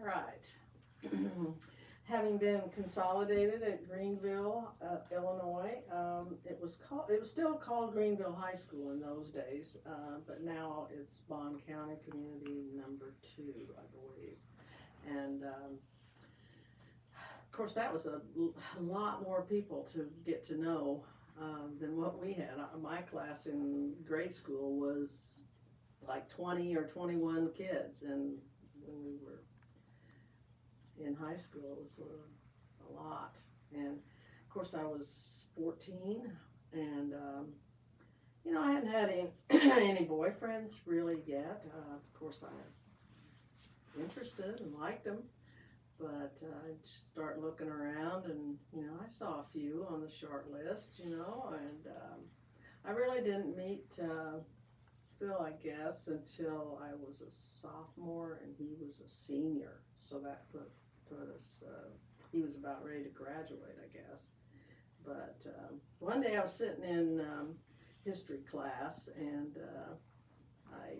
right. Having been consolidated at Greenville, Illinois, it was still called Greenville High School in those days, but now it's Bond County Community Number 2, I believe. And of course, that was a lot more people to get to know than what we had. My class in grade school was like 20 or 21 kids, and when we were in high school, it was a lot. And of course, I was 14, and I hadn't had any boyfriends really yet. Of course, I was interested and liked them, but I just start looking around, and I saw a few on the short list, and I really didn't meet Phil, I guess, until I was a sophomore and he was a senior. So that put us, he was about ready to graduate, I guess. But one day I was sitting in history class, and I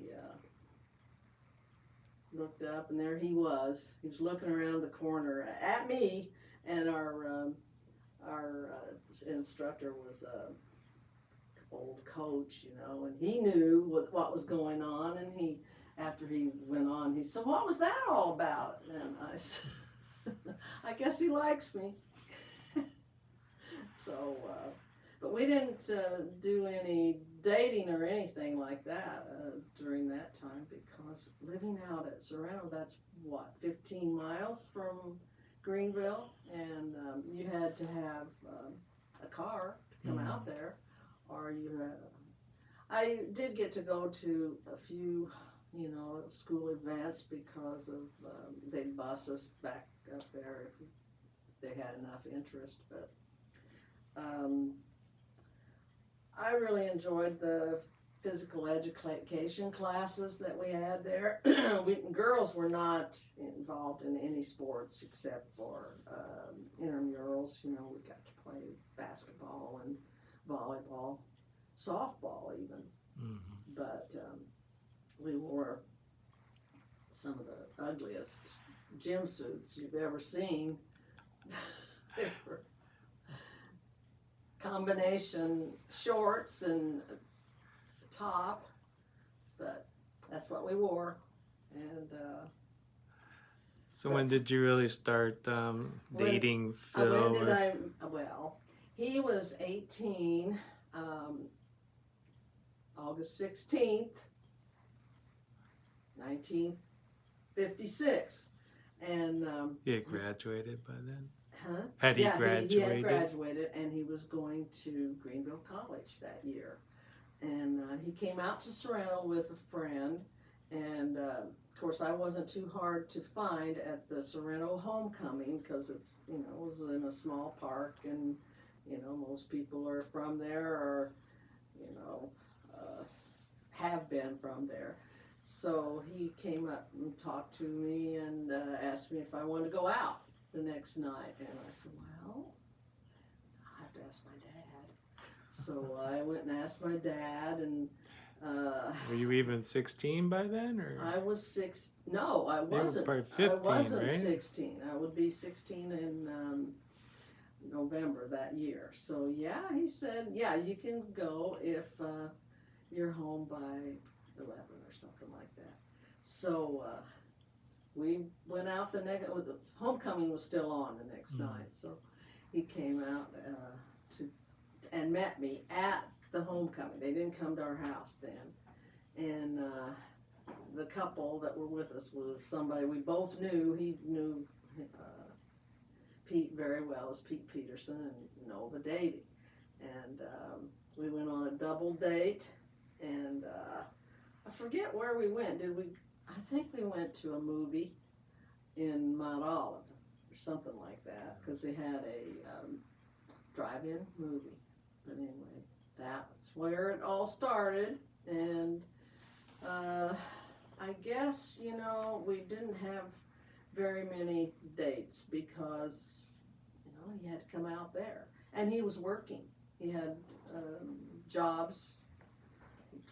looked up, and there he was. He was looking around the corner at me, and our instructor was a old coach, and he knew what was going on, and after he went on, he said, "What was that all about?" And I said, "I guess he likes me." So, but we didn't do any dating or anything like that during that time, because living out at Sereno, that's 15 miles from Greenville, and you had to have a car to come out there, or I did get to go to a few, school events, because of they'd bus us back up there if they had enough interest. But I really enjoyed the physical education classes that we had there. Girls were not involved in any sports except for intramurals. We got to play basketball and volleyball, softball even. Mm-hmm. But we wore some of the ugliest gym suits you've ever seen. They were combination shorts and top, but that's what we wore. And so when did you really start dating Phil? Well, he was 18, August 16th, 1956. And he had graduated by then? Huh? Had he graduated? He had graduated, and he was going to Greenville College that year. And he came out to Sereno with a friend, and of course I wasn't too hard to find at the Sereno homecoming, because it was in a small park, and most people are from there, or have been from there. So he came up and talked to me, and asked me if I wanted to go out the next night, and I said, "Well, I have to ask my dad." So I went and asked my dad, and were you even 16 by then, or? I was six. No, I wasn't. You were probably 15, I wasn't right? 16. I would be 16 in November that year. So yeah, he said, "Yeah, you can go if you're home by 11 or something like that." So we went out the homecoming was still on the next night. So he came out and met me at the homecoming. They didn't come to our house then. And the couple that were with us was somebody we both knew. He knew Pete very well. It was Pete Peterson and Nova Davy. And we went on a double date, and I forget where we went. I think we went to a movie in Mount Olive or something like that, because they had a drive-in movie. But anyway, that's where it all started. And I guess, we didn't have very many dates, because, he had to come out there. And he was working. He had jobs.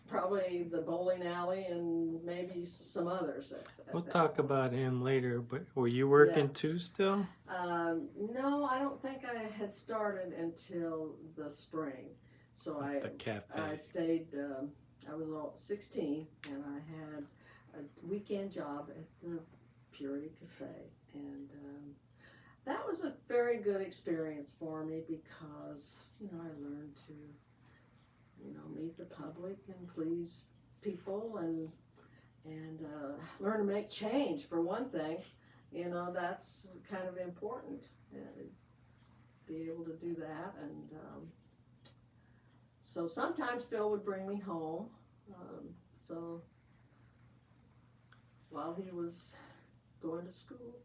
probably the bowling alley and maybe some others. We'll that talk point. about him later, but were you working Yeah. too still? No, I don't think I had started until the spring. So At the cafe. I stayed, I was 16 and I had a weekend job at the Purity Cafe. And that was a very good experience for me because, I learned to, meet the public and please people and learn to make change for one thing. That's kind of important. Be able to do that. And so sometimes Phil would bring me home. So while he was going to school.